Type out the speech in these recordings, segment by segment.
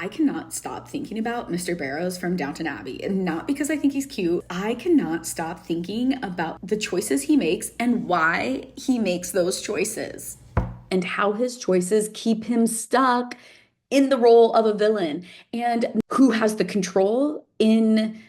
I cannot stop thinking about Mr. Barrows from Downton Abbey. And not because I think he's cute. I cannot stop thinking about the choices he makes and why he makes those choices and how his choices keep him stuck in the role of a villain and who has the control in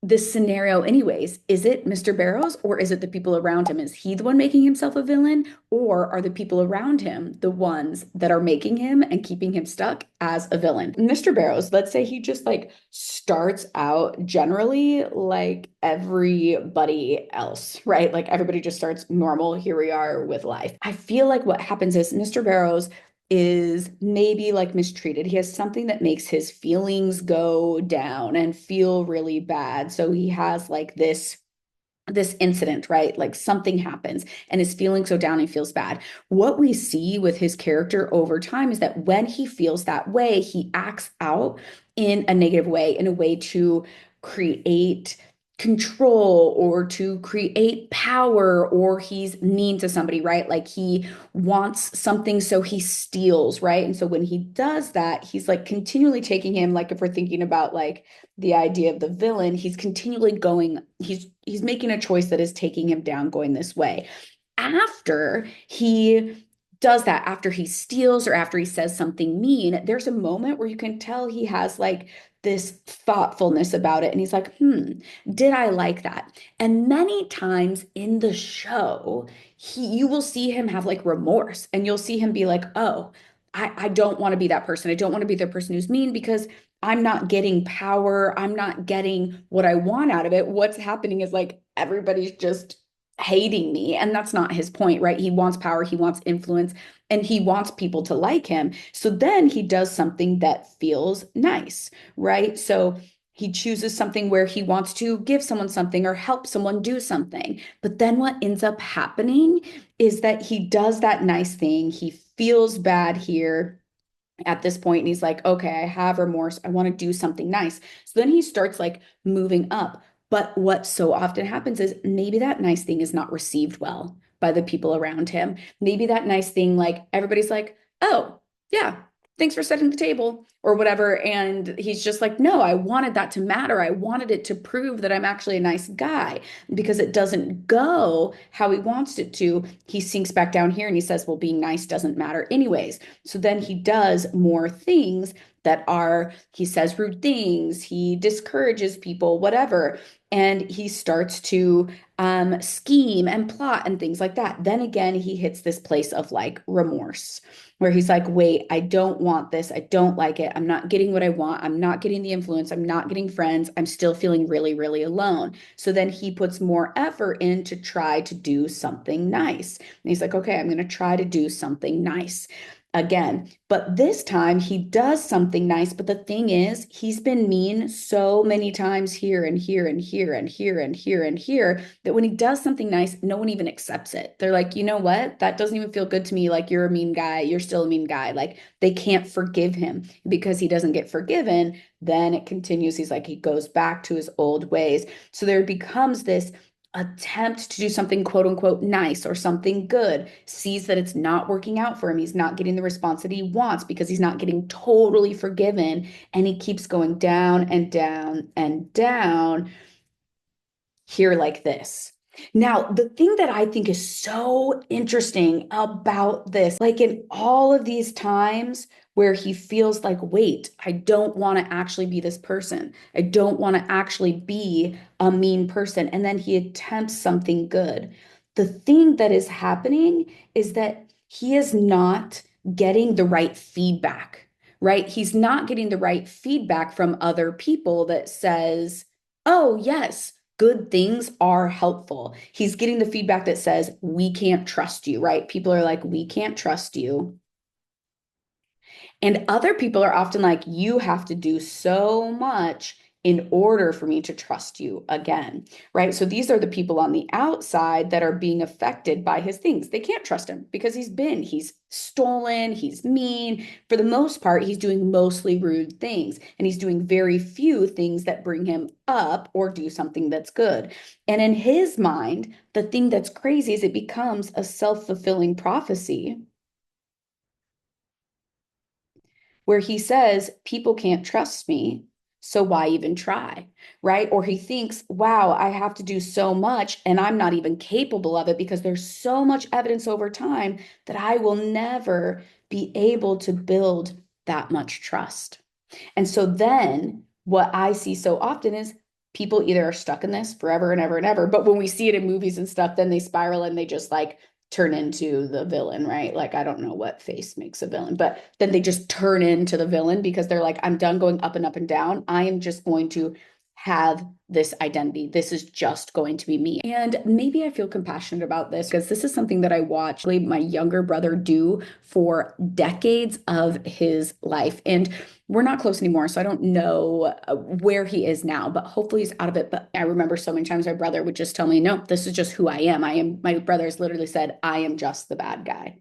this scenario anyways. Is it Mr. Barrows or is it the people around him? Is he the one making himself a villain, or are the people around him the ones that are making him and keeping him stuck as a villain? Mr. Barrows, let's say he just like starts out generally like everybody else, right? Like everybody just starts normal. Here we are with life. I feel like what happens is Mr. Barrows is maybe like mistreated. He has something that makes his feelings go down and feel really bad. So he has like this incident, right? Like something happens and his feelings go down and he feels bad. What we see with his character over time is that when he feels that way, he acts out in a negative way, in a way to create control or to create power, or he's mean to somebody, right? Like he wants something, so he steals, right? And so when he does that, he's like continually taking him, like if we're thinking about like the idea of the villain, he's continually going, he's making a choice that is taking him down, going this way. After he does that, after he steals or after he says something mean, there's a moment where you can tell he has like this thoughtfulness about it. And he's like, did I like that? And many times in the show, you will see him have like remorse and you'll see him be like, oh, I don't want to be that person. I don't want to be the person who's mean because I'm not getting power. I'm not getting what I want out of it. What's happening is like everybody's just hating me. And that's not his point, right? He wants power, he wants influence, and he wants people to like him. So then he does something that feels nice, right? So he chooses something where he wants to give someone something or help someone do something. But then what ends up happening is that he does that nice thing. He feels bad here at this point and he's like, okay, I have remorse, I want to do something nice. So then he starts like moving up. But what so often happens is maybe that nice thing is not received well by the people around him. Maybe that nice thing, like everybody's like, oh yeah, thanks for setting the table or whatever, and he's just like, no, I wanted that to matter, I wanted it to prove that I'm actually a nice guy. Because it doesn't go how he wants it to, he sinks back down here and he says, well, being nice doesn't matter anyways. So then he does more things that are, he says rude things, he discourages people, whatever. And he starts to scheme and plot and things like that. Then again, he hits this place of like remorse where he's like, wait, I don't want this. I don't like it. I'm not getting what I want. I'm not getting the influence. I'm not getting friends. I'm still feeling really, really alone. So then he puts more effort in to try to do something nice. And he's like, okay, I'm going to try to do something nice again. But this time he does something nice. But the thing is, he's been mean so many times here and here and here and here and here and here that when he does something nice, no one even accepts it. They're like, you know what? That doesn't even feel good to me. Like, you're a mean guy. You're still a mean guy. Like, they can't forgive him because he doesn't get forgiven. Then it continues. He's like, he goes back to his old ways. So there becomes this attempt to do something quote unquote nice or something good, sees that it's not working out for him. He's not getting the response that he wants because he's not getting totally forgiven. And he keeps going down and down and down here like this. Now, the thing that I think is so interesting about this, like in all of these times where he feels like, wait, I don't want to actually be this person. I don't want to actually be a mean person. And then he attempts something good. The thing that is happening is that he is not getting the right feedback, right? He's not getting the right feedback from other people that says, oh, yes, good things are helpful. He's getting the feedback that says, we can't trust you, right? People are like, we can't trust you. And other people are often like, you have to do so much in order for me to trust you again, right? So these are the people on the outside that are being affected by his things. They can't trust him because he's stolen, he's mean. For the most part, he's doing mostly rude things, and he's doing very few things that bring him up or do something that's good. And in his mind, the thing that's crazy is it becomes a self-fulfilling prophecy where he says, people can't trust me. So why even try? Right? Or he thinks, wow, I have to do so much and I'm not even capable of it because there's so much evidence over time that I will never be able to build that much trust. And so then what I see so often is people either are stuck in this forever and ever and ever, but when we see it in movies and stuff, then they spiral and they just like turn into the villain, right? Like, I don't know what face makes a villain, but then they just turn into the villain because they're like, I'm done going up and down. I am just going to have this identity. This is just going to be me. And maybe I feel compassionate about this because this is something that I watched my younger brother do for decades of his life. And we're not close anymore, so I don't know where he is now, but hopefully he's out of it. But I remember so many times my brother would just tell me, no, this is just who I am. My brother has literally said, I am just the bad guy.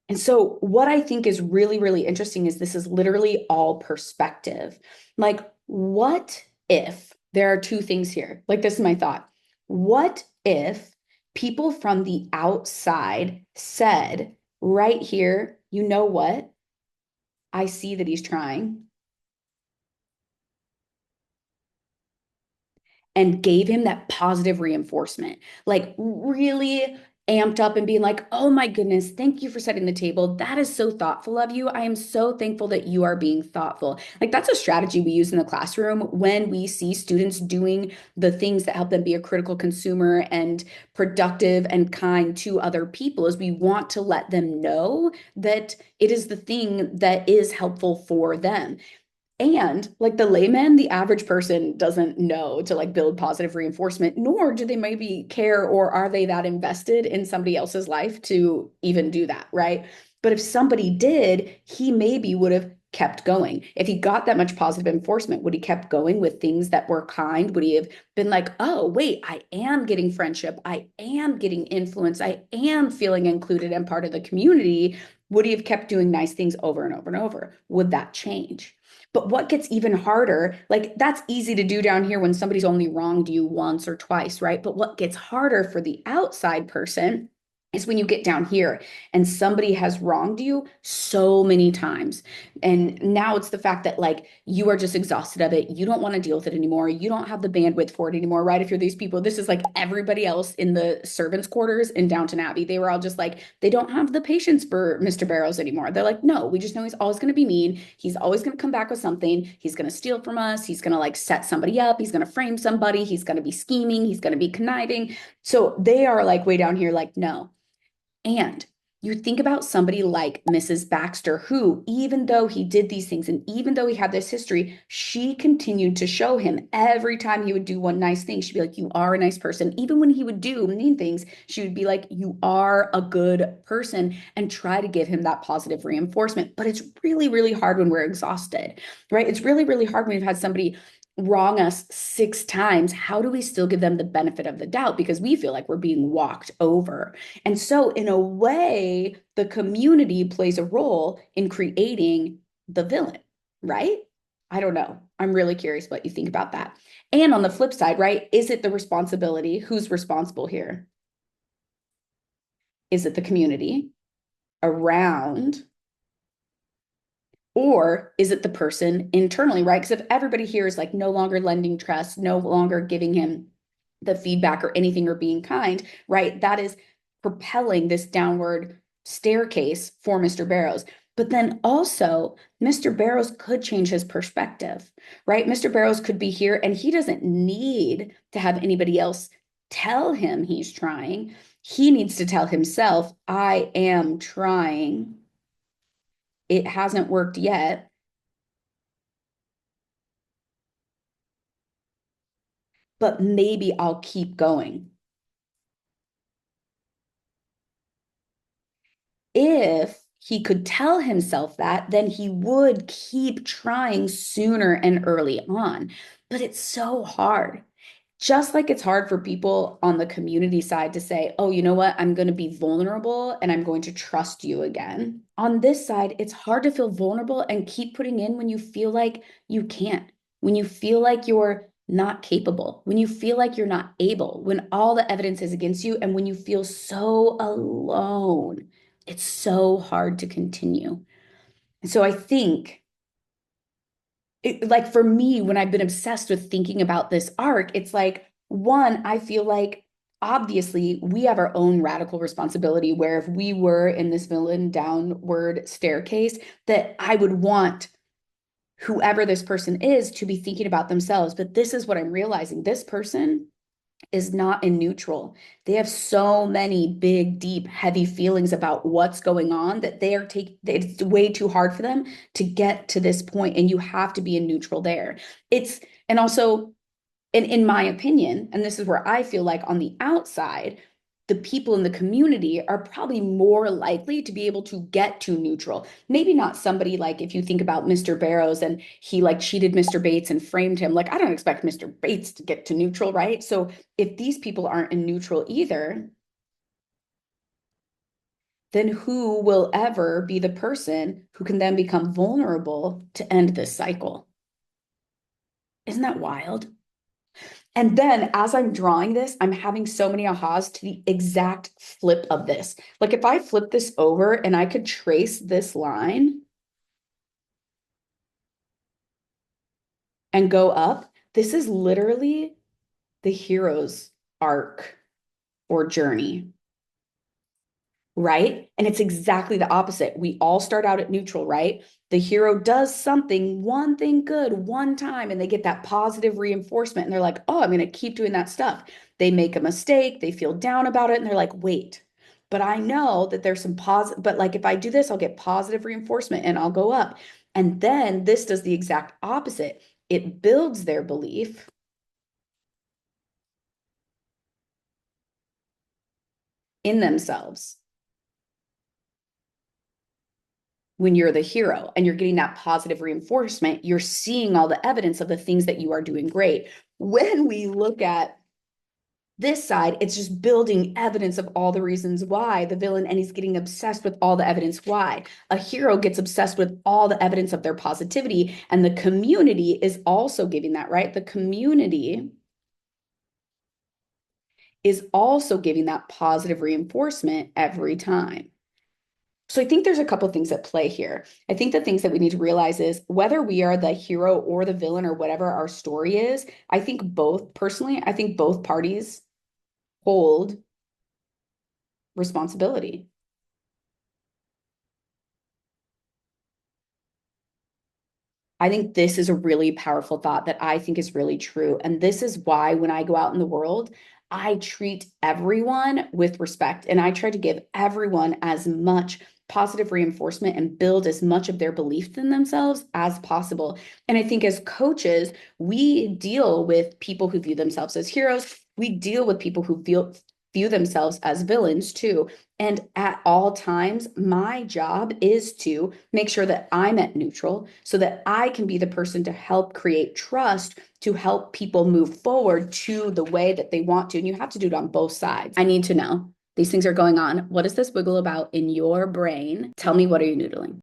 And so, what I think is really, really interesting is this is literally all perspective. Like, what if there are two things here? Like, this is my thought. What if people from the outside said, right here, you know what? I see that he's trying and gave him that positive reinforcement, like really amped up and being like, oh my goodness, thank you for setting the table. That is so thoughtful of you. I am so thankful that you are being thoughtful. Like, that's a strategy we use in the classroom when we see students doing the things that help them be a critical consumer and productive and kind to other people, is we want to let them know that it is the thing that is helpful for them. And like the layman, the average person doesn't know to like build positive reinforcement, nor do they maybe care or are they that invested in somebody else's life to even do that, right? But if somebody did, he maybe would have kept going. If he got that much positive enforcement, would he kept going with things that were kind? Would he have been like, oh, wait, I am getting friendship. I am getting influence. I am feeling included and part of the community. Would he have kept doing nice things over and over and over? Would that change? But what gets even harder, like that's easy to do down here when somebody's only wronged you once or twice, right? But what gets harder for the outside person is when you get down here and somebody has wronged you so many times. And now it's the fact that like you are just exhausted of it. You don't want to deal with it anymore. You don't have the bandwidth for it anymore, right? If you're these people, this is like everybody else in the servants' quarters in Downton Abbey. They were all just like, they don't have the patience for Mr. Barrows anymore. They're like, no, we just know he's always going to be mean. He's always going to come back with something. He's going to steal from us. He's going to like set somebody up. He's going to frame somebody. He's going to be scheming. He's going to be conniving. So they are like way down here, like, no, and you think about somebody like Mrs. Baxter, who, even though he did these things and even though he had this history, she continued to show him every time he would do one nice thing. She'd be like, you are a nice person. Even when he would do mean things, she would be like, you are a good person, and try to give him that positive reinforcement. But it's really, really hard when we're exhausted, right? It's really, really hard when we've had somebody wrong us six times. How do we still give them the benefit of the doubt? Because we feel like we're being walked over. And so, in a way, the community plays a role in creating the villain, right? I don't know. I'm really curious what you think about that. And on the flip side, right? Is it the responsibility? Who's responsible here? Is it the community around? Or is it the person internally, right? Because if everybody here is like no longer lending trust, no longer giving him the feedback or anything or being kind, right? That is propelling this downward staircase for Mr. Barrows. But then also, Mr. Barrows could change his perspective, right? Mr. Barrows could be here and he doesn't need to have anybody else tell him he's trying. He needs to tell himself, I am trying. It hasn't worked yet, but maybe I'll keep going. If he could tell himself that, then he would keep trying sooner and early on. But it's so hard. Just like it's hard for people on the community side to say, oh, you know what? I'm going to be vulnerable and I'm going to trust you again. On this side, it's hard to feel vulnerable and keep putting in when you feel like you can't, when you feel like you're not capable, when you feel like you're not able, when all the evidence is against you, and when you feel so alone, it's so hard to continue. And so I think, like for me, when I've been obsessed with thinking about this arc, it's like, one, I feel like obviously we have our own radical responsibility where if we were in this villain downward staircase, that I would want whoever this person is to be thinking about themselves. But this is what I'm realizing. This person is not in neutral. They have so many big, deep, heavy feelings about what's going on that they are taking, it's way too hard for them to get to this point, and you have to be in neutral there. It's, and also, in my opinion, and this is where I feel like on the outside, the people in the community are probably more likely to be able to get to neutral. Maybe not somebody like if you think about Mr. Barrows and he like cheated Mr. Bates and framed him. Like, I don't expect Mr. Bates to get to neutral, right? So if these people aren't in neutral either, then who will ever be the person who can then become vulnerable to end this cycle? Isn't that wild? And then as I'm drawing this, I'm having so many ahas to the exact flip of this. Like if I flip this over and I could trace this line and go up, this is literally the hero's arc or journey, right? And it's exactly the opposite. We all start out at neutral, right? The hero does something, one thing good, one time, and they get that positive reinforcement. And they're like, oh, I'm going to keep doing that stuff. They make a mistake, they feel down about it, and they're like, wait, but I know that there's some positive, but like if I do this, I'll get positive reinforcement and I'll go up. And then this does the exact opposite. It builds their belief in themselves when you're the hero and you're getting that positive reinforcement, you're seeing all the evidence of the things that you are doing great. When we look at this side, it's just building evidence of all the reasons why the villain, and he's getting obsessed with all the evidence why. A hero gets obsessed with all the evidence of their positivity, and the community is also giving that, right? The community is also giving that positive reinforcement every time. So I think there's a couple of things at play here. I think the things that we need to realize is whether we are the hero or the villain or whatever our story is, I think both, personally, I think both parties hold responsibility. I think this is a really powerful thought that I think is really true. And this is why when I go out in the world, I treat everyone with respect and I try to give everyone as much positive reinforcement and build as much of their belief in themselves as possible. And I think as coaches, we deal with people who view themselves as heroes. We deal with people who view themselves as villains too. And at all times, my job is to make sure that I'm at neutral so that I can be the person to help create trust to help people move forward to the way that they want to. And you have to do it on both sides. I need to know these things are going on. What is this wiggle about in your brain? Tell me, what are you noodling?